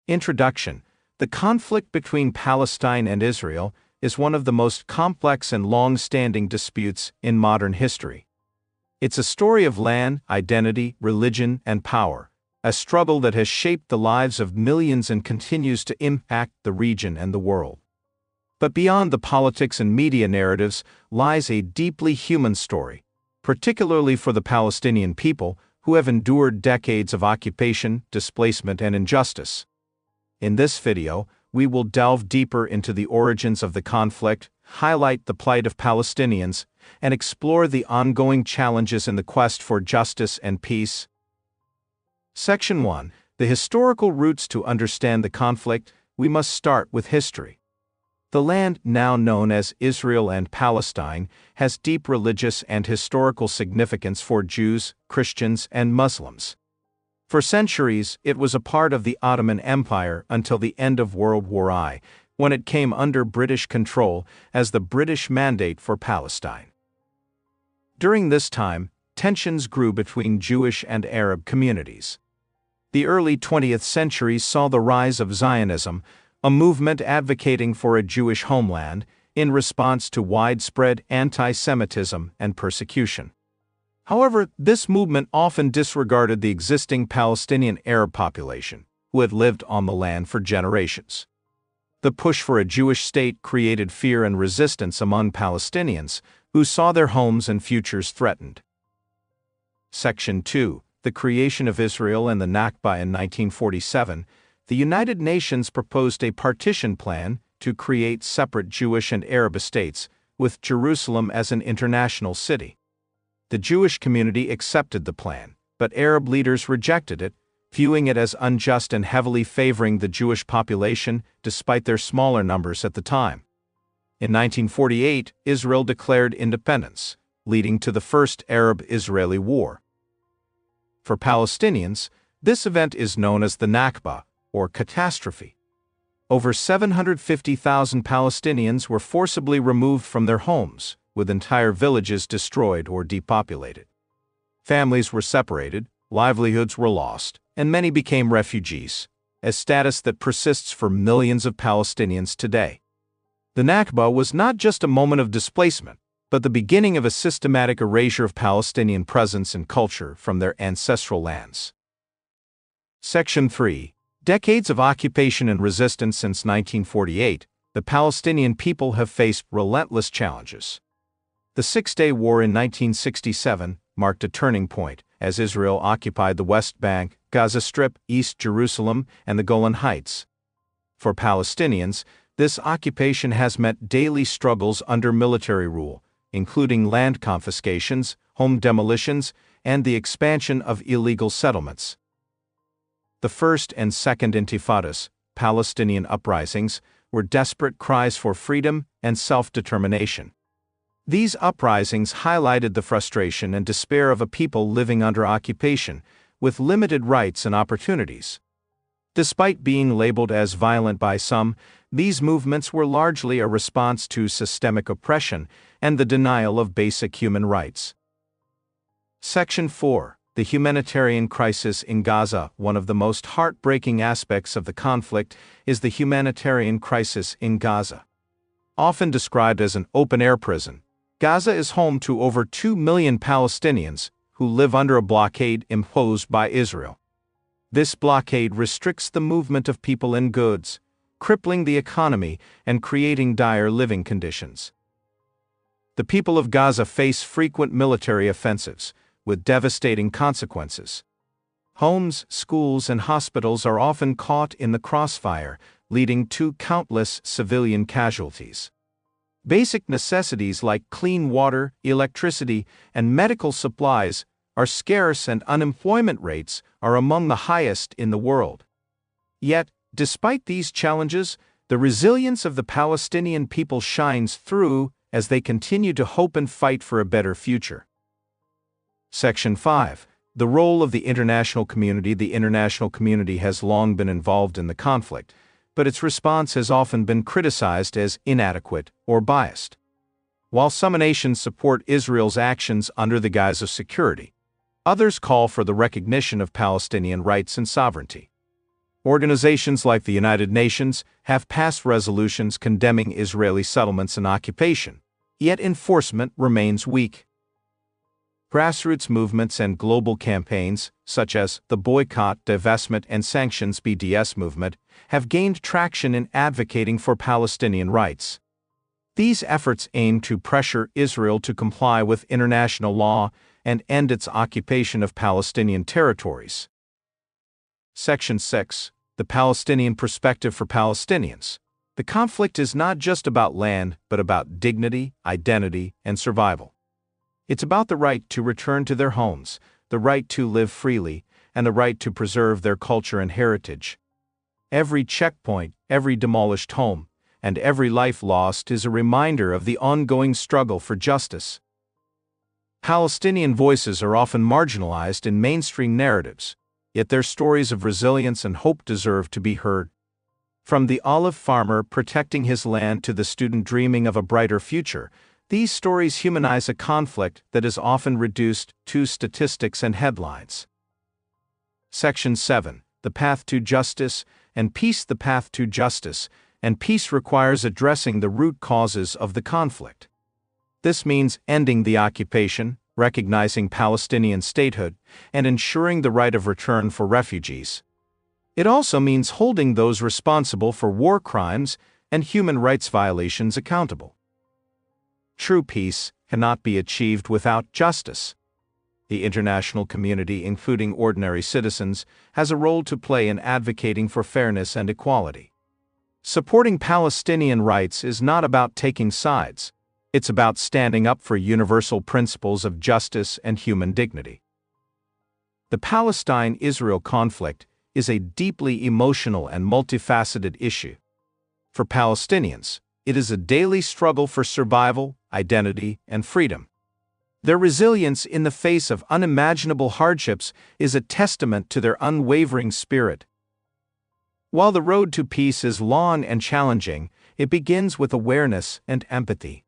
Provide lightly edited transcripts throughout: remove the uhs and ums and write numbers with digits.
Introduction. The conflict between Palestine and Israel is one of the most complex and long-standing disputes in modern history. It's a story of land, identity, religion, and power, a struggle that has shaped the lives of millions and continues to impact the region and the world. But beyond the politics and media narratives lies a deeply human story, particularly for the Palestinian people who have endured decades of occupation, displacement, and injustice. In this video, we will delve deeper into the origins of the conflict, highlight the plight of Palestinians, and explore the ongoing challenges in the quest for justice and peace. Section 1. The historical roots. To understand the conflict, we must start with history. The land, now known as Israel and Palestine, has deep religious and historical significance for Jews, Christians, and Muslims. For centuries, it was a part of the Ottoman Empire until the end of World War I, when it came under British control as the British Mandate for Palestine. During this time, tensions grew between Jewish and Arab communities. The early 20th century saw the rise of Zionism, a movement advocating for a Jewish homeland, in response to widespread anti-Semitism and persecution. However, this movement often disregarded the existing Palestinian Arab population, who had lived on the land for generations. The push for a Jewish state created fear and resistance among Palestinians, who saw their homes and futures threatened. Section 2. The creation of Israel and the Nakba. In 1947, the United Nations proposed a partition plan to create separate Jewish and Arab states, with Jerusalem as an international city. The Jewish community accepted the plan, but Arab leaders rejected it, viewing it as unjust and heavily favoring the Jewish population despite their smaller numbers at the time. In 1948, Israel declared independence, leading to the First Arab-Israeli War. For Palestinians, this event is known as the Nakba, or catastrophe. Over 750,000 Palestinians were forcibly removed from their homes, with entire villages destroyed or depopulated. Families were separated, livelihoods were lost, and many became refugees, a status that persists for millions of Palestinians today. The Nakba was not just a moment of displacement, but the beginning of a systematic erasure of Palestinian presence and culture from their ancestral lands. Section 3. Decades of occupation and resistance. Since 1948, the Palestinian people have faced relentless challenges. The Six-Day War in 1967 marked a turning point, as Israel occupied the West Bank, Gaza Strip, East Jerusalem, and the Golan Heights. For Palestinians, this occupation has meant daily struggles under military rule, including land confiscations, home demolitions, and the expansion of illegal settlements. The First and Second Intifadas, Palestinian uprisings, were desperate cries for freedom and self-determination. These uprisings highlighted the frustration and despair of a people living under occupation, with limited rights and opportunities. Despite being labeled as violent by some, these movements were largely a response to systemic oppression and the denial of basic human rights. Section 4. The humanitarian crisis in Gaza. One of the most heartbreaking aspects of the conflict is the humanitarian crisis in Gaza. Often described as an open-air prison, Gaza is home to over 2 million Palestinians who live under a blockade imposed by Israel. This blockade restricts the movement of people and goods, crippling the economy and creating dire living conditions. The people of Gaza face frequent military offensives, with devastating consequences. Homes, schools, and hospitals are often caught in the crossfire, leading to countless civilian casualties. Basic necessities like clean water, electricity, and medical supplies are scarce, and unemployment rates are among the highest in the world. Yet, despite these challenges, the resilience of the Palestinian people shines through as they continue to hope and fight for a better future. Section 5. The role of the international community. The international community has long been involved in the conflict, but its response has often been criticized as inadequate or biased. While some nations support Israel's actions under the guise of security, others call for the recognition of Palestinian rights and sovereignty. Organizations like the United Nations have passed resolutions condemning Israeli settlements and occupation, yet enforcement remains weak. Grassroots movements and global campaigns, such as the Boycott, Divestment, and Sanctions (BDS) movement, have gained traction in advocating for Palestinian rights. These efforts aim to pressure Israel to comply with international law and end its occupation of Palestinian territories. Section 6. The Palestinian Perspective for Palestinians. The conflict is not just about land, but about dignity, identity, and survival. It's about the right to return to their homes, the right to live freely, and the right to preserve their culture and heritage. Every checkpoint, every demolished home, and every life lost is a reminder of the ongoing struggle for justice. Palestinian voices are often marginalized in mainstream narratives, yet their stories of resilience and hope deserve to be heard. From the olive farmer protecting his land to the student dreaming of a brighter future, these stories humanize a conflict that is often reduced to statistics and headlines. Section 7. The Path to Justice and Peace. The path to justice and peace requires addressing the root causes of the conflict. This means ending the occupation, recognizing Palestinian statehood, and ensuring the right of return for refugees. It also means holding those responsible for war crimes and human rights violations accountable. True peace cannot be achieved without justice. The international community, including ordinary citizens, has a role to play in advocating for fairness and equality. Supporting Palestinian rights is not about taking sides. It's about standing up for universal principles of justice and human dignity. The Palestine-Israel conflict is a deeply emotional and multifaceted issue. For Palestinians, it is a daily struggle for survival, identity, and freedom. Their resilience in the face of unimaginable hardships is a testament to their unwavering spirit. While the road to peace is long and challenging, it begins with awareness and empathy.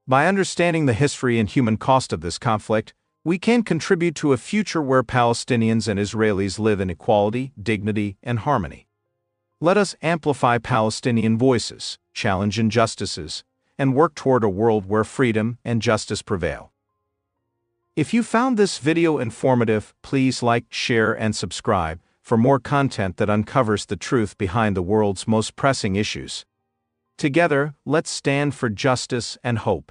By understanding the history and human cost of this conflict, we can contribute to a future where Palestinians and Israelis live in equality, dignity, and harmony. Let us amplify Palestinian voices, challenge injustices, and work toward a world where freedom and justice prevail. If you found this video informative, please like, share, and subscribe for more content that uncovers the truth behind the world's most pressing issues. Together, let's stand for justice and hope.